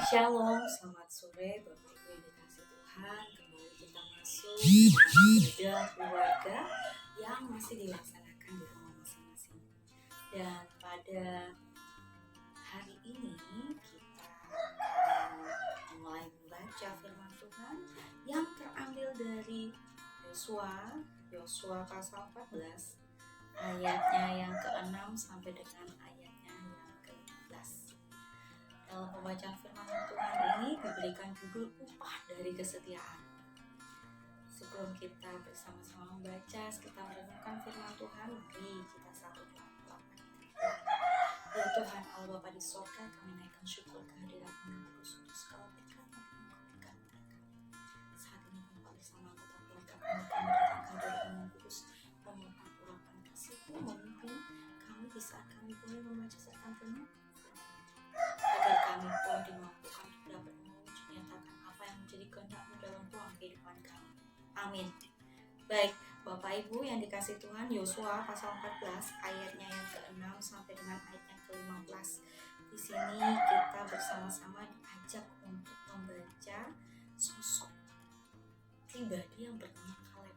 Shalom, selamat sore Bapak Ibu yang dikasih Tuhan. Kembali kita masuk dalam keluarga yang masih dilaksanakan di rumah masing-masing. Dan pada hari ini kita akan mulai membaca firman Tuhan yang terambil dari Yosua pasal 14 ayatnya yang ke-6 sampai dengan ayatnya yang ke-15. Dalam pembacaan firman Tuhan ini diberikan judul upah dari kesetiaan. Sebelum kita bersama-sama membaca, kita merenungkan firman Tuhan, mari kita satu doa. Ya Tuhan Allah Bapa di sorga, kami naikkan syukur kehadirat-Mu yang kudus untuk segala berkat yang Engkau berikan kepada kami. Saat ini Bapak bersama anggota keluarga kami datang kehadirat-Mu yang kudus, memohon urapan kasih-Mu memimpin kami di saat kami boleh membaca serta firman, agar kami pun dimampukan untuk dapat menyatakan apa yang menjadi kehendak-Mu dalam ruang kehidupan kami. Amin. Baik, Bapak Ibu yang dikasih Tuhan, Yosua pasal 14 ayatnya yang ke-6 sampai dengan ayatnya ke-15. Di sini kita bersama-sama diajak untuk membaca sosok pribadi yang bernama Kaleb.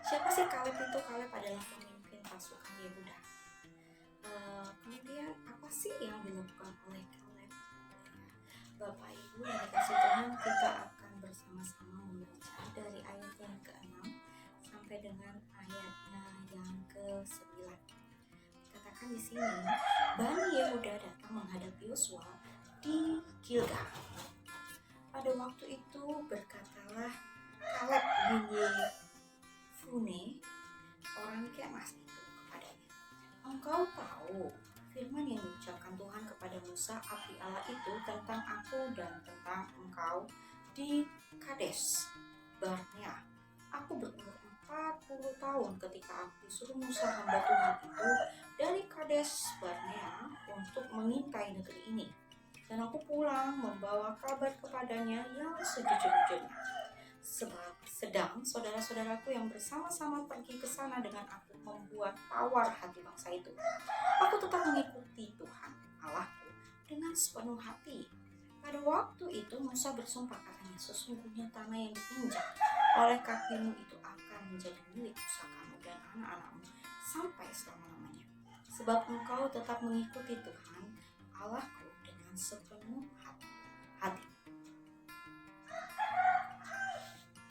Siapa sih Kaleb itu? Kaleb adalah pemimpin pasukan Yehuda. Kemudian apa sih yang dilakukan oleh Kaleb? Bapak Ibu yang dikasih Tuhan, kita akan bersama-sama membaca dari ayat yang ke-6 sampai dengan ayatnya yang ke-9. Katakan di sini, Bani Yehuda datang menghadap Yosua di Gilgal. Pada waktu itu berkatalah Kaleb bin Yefune orang Kemas itu kepadanya, engkau tahu firman yang diucapkan Tuhan kepada Musa abdi Allah itu tentang aku dan tentang engkau di Kades Barnea. Aku berumur 40 tahun ketika aku disuruh Musa hamba Tuhan itu dari Kades Barnea untuk mengintai negeri ini. Dan aku pulang membawa kabar kepadanya yang sejujur-jujurnya. Sebab sedang saudara-saudaraku yang bersama-sama pergi ke sana dengan aku membuat tawar hati bangsa itu. Aku tetap mengikuti Tuhan Allahku dengan sepenuh hati. Pada waktu itu Musa bersumpah katanya, sesungguhnya tanah yang diinjak oleh kakimu itu akan menjadi milik pusakamu dan anak-anakmu sampai selama-lamanya. Sebab engkau tetap mengikuti Tuhan Allahku dengan sepenuh hati.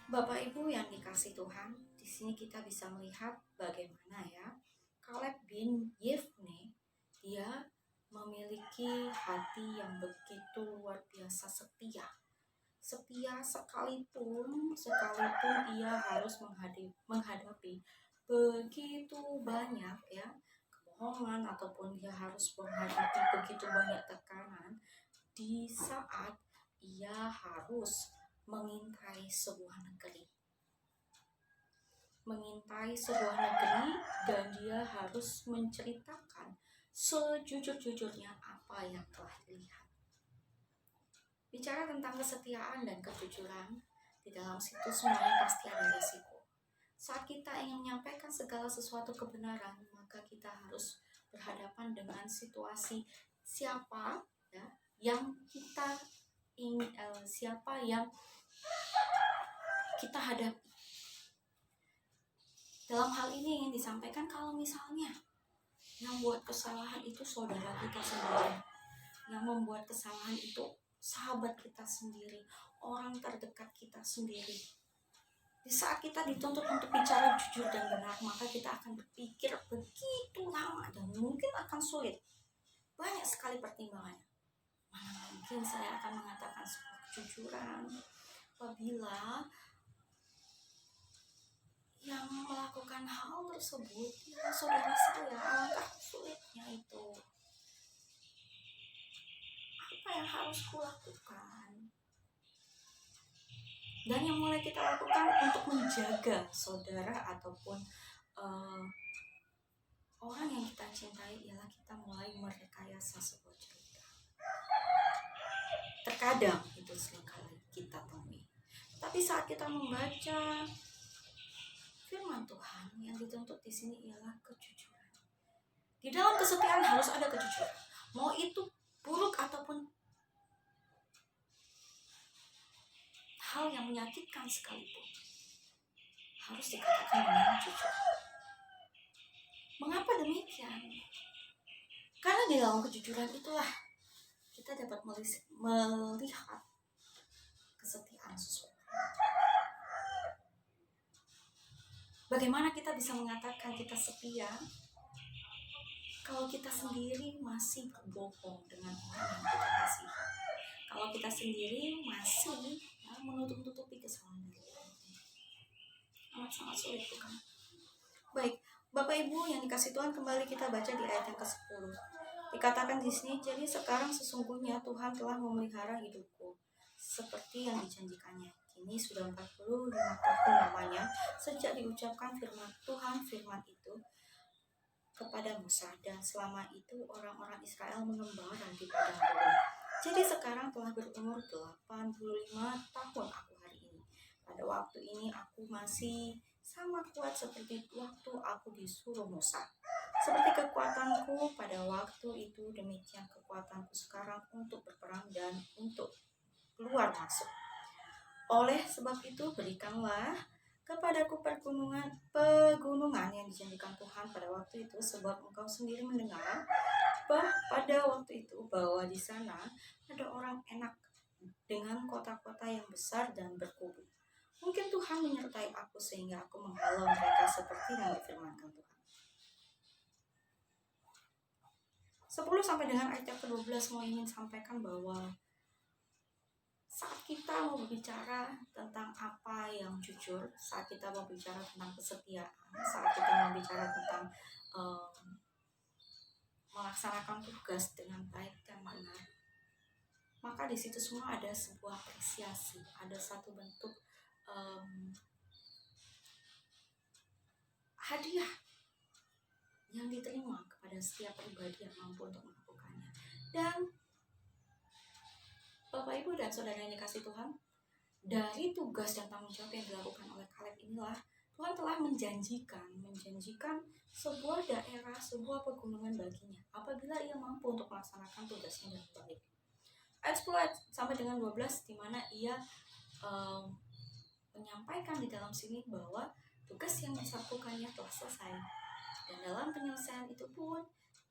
Bapak Ibu yang dikasih Tuhan, di sini kita bisa melihat bagaimana ya Kaleb bin Yefune dia memiliki hati yang begitu luar biasa setia. Setia sekalipun ia harus menghadapi begitu banyak ya kebohongan ataupun dia harus menghadapi begitu banyak tekanan di saat ia harus mengintai sebuah negeri dan dia harus menceritakan sejujur-jujurnya apa yang telah dilihat. Bicara tentang kesetiaan dan kejujuran, di dalam situ semuanya pasti ada risiko. Saat kita ingin menyampaikan segala sesuatu kebenaran, maka kita harus berhadapan dengan situasi siapa ya yang kita hadapi. Dalam hal ini ingin disampaikan kalau misalnya yang buat kesalahan itu saudara kita sendiri, yang membuat kesalahan itu sahabat kita sendiri, orang terdekat kita sendiri. Di saat kita dituntut untuk bicara jujur dan benar, maka kita akan berpikir begitu lama dan mungkin akan sulit. Banyak sekali pertimbangannya. Mana mungkin saya akan mengatakan sebuah kejujuran apabila yang melakukan hal tersebut ya saudara saya, alangkah sulitnya itu. Apa yang harus kulakukan? Dan yang mulai kita lakukan untuk menjaga saudara ataupun orang yang kita cintai ialah kita mulai merekayasa sebuah cerita. Terkadang itu seringkali kita temui. Tapi saat kita membaca firman Tuhan, yang dituntut di sini ialah kejujuran. Di dalam kesetiaan harus ada kejujuran. Mau itu buruk ataupun hal yang menyakitkan sekalipun harus dikatakan dengan jujur. Mengapa demikian? Karena di dalam kejujuran itulah kita dapat melihat kesetiaan seseorang. Bagaimana kita bisa mengatakan kita setia kalau kita sendiri masih berbohong dengan orang yang kita kasihi? Kalau kita sendiri masih menutup-tutupi kesalahan dari orang, sangat sulit, bukan? Baik, Bapak Ibu yang dikasih Tuhan, kembali kita baca di ayat yang ke-10. Dikatakan di sini, jadi sekarang sesungguhnya Tuhan telah memelihara hidupku seperti yang dijanjikannya. Kini sudah 45 tahun lamanya sejak diucapkan firman Tuhan itu kepada Musa, dan selama itu orang-orang Israel mengembara di padang gurun. Jadi sekarang telah berumur 85 tahun aku hari ini. Pada waktu ini aku masih sama kuat seperti waktu aku disuruh Musa. Seperti kekuatanku pada waktu itu, demikian kekuatanku sekarang untuk berperang dan untuk keluar masuk. Oleh sebab itu berikanlah kepadaku pegunungan yang dijanjikan Tuhan pada waktu itu, sebab engkau sendiri mendengar pada waktu itu bahwa di sana ada orang enak dengan kota-kota yang besar dan berkubu. Mungkin Tuhan menyertai aku sehingga aku menghalau mereka seperti yang difirmankan Tuhan. 10 sampai dengan ayat yang ke-12 mau ingin sampaikan bahwa saat kita mau berbicara tentang apa yang jujur, saat kita mau bicara tentang kesetiaan, saat kita mau bicara tentang melaksanakan tugas dengan baik dan benar, maka di situ semua ada sebuah apresiasi, ada satu bentuk hadiah yang diterima kepada setiap pribadi yang mampu untuk melakukannya. Dan Bapak, Ibu, dan Saudara yang dikasih Tuhan, dari tugas dan tanggung jawab yang dilakukan oleh Kaleb inilah Tuhan telah menjanjikan sebuah daerah, sebuah pegunungan baginya apabila ia mampu untuk melaksanakan tugasnya dengan baik. Ayat 10 sampai dengan 12 di mana ia menyampaikan di dalam sini bahwa tugas yang dilakukannya telah selesai. Dan dalam penyelesaian itu pun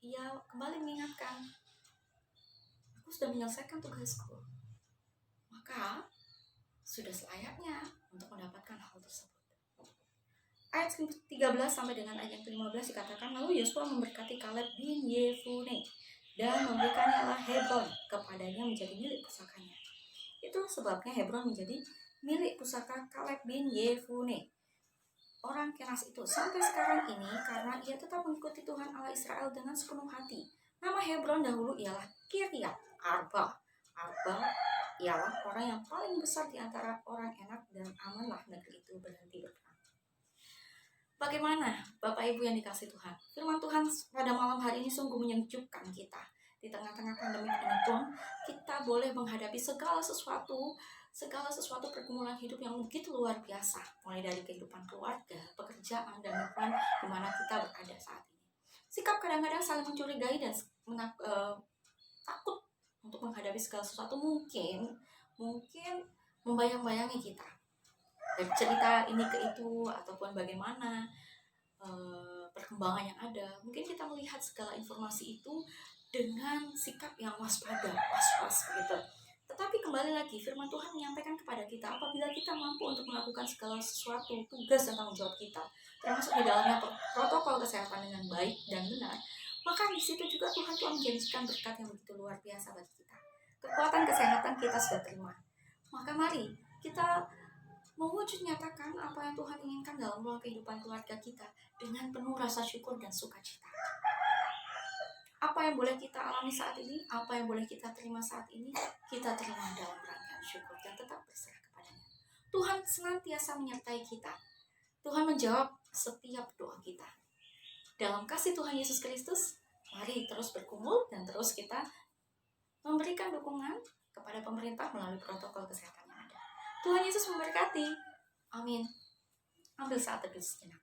ia kembali mengingatkan, aku sudah menyelesaikan tugasku, maka sudah selayaknya untuk mendapatkan hal tersebut. Ayat 13 sampai dengan ayat 15 dikatakan, lalu Yosua memberkati Kaleb bin Yefune dan memberikannya Hebron kepadanya menjadi milik pusakanya. Itu sebabnya Hebron menjadi milik pusaka Kaleb bin Yefune, orang Kenas itu, sampai sekarang ini, karena ia tetap mengikuti Tuhan Allah Israel dengan sepenuh hati. Nama Hebron dahulu ialah Kiryat Arba. Arba ialah orang yang paling besar di antara orang Enak, dan amanlah negeri itu berhenti berperang. Bagaimana Bapak Ibu yang dikasih Tuhan? Firman Tuhan pada malam hari ini sungguh menyejukkan kita. Di tengah-tengah pandemi ini pun kita boleh menghadapi segala sesuatu pergumulan hidup yang begitu luar biasa, mulai dari kehidupan keluarga, pekerjaan, dan lingkungan di mana kita berada saat ini. Sikap kadang-kadang saling mencurigai dan takut untuk menghadapi segala sesuatu mungkin membayang-bayangi kita. Dari cerita ini ke itu ataupun bagaimana perkembangan yang ada, mungkin kita melihat segala informasi itu dengan sikap yang waspada, was-was begitu. Tetapi kembali lagi, firman Tuhan menyampaikan kepada kita, apabila kita mampu untuk melakukan segala sesuatu, tugas dan tanggung jawab kita, termasuk di dalamnya protokol kesehatan dengan baik dan benar, maka di situ juga Tuhan telah menjanjikan berkat yang begitu luar biasa bagi kita. Kekuatan kesehatan kita sudah terima. Maka mari kita mewujud nyatakan apa yang Tuhan inginkan dalam ruang kehidupan keluarga kita dengan penuh rasa syukur dan sukacita. Apa yang boleh kita alami saat ini, apa yang boleh kita terima saat ini, kita terima dalam rangkaian syukur dan tetap berserah kepadanya. Tuhan senantiasa menyertai kita. Tuhan menjawab setiap doa kita. Dalam kasih Tuhan Yesus Kristus, mari terus berkumpul dan terus kita memberikan dukungan kepada pemerintah melalui protokol kesehatan yang ada. Tuhan Yesus memberkati. Amin. Ambil saat teduh sejenak.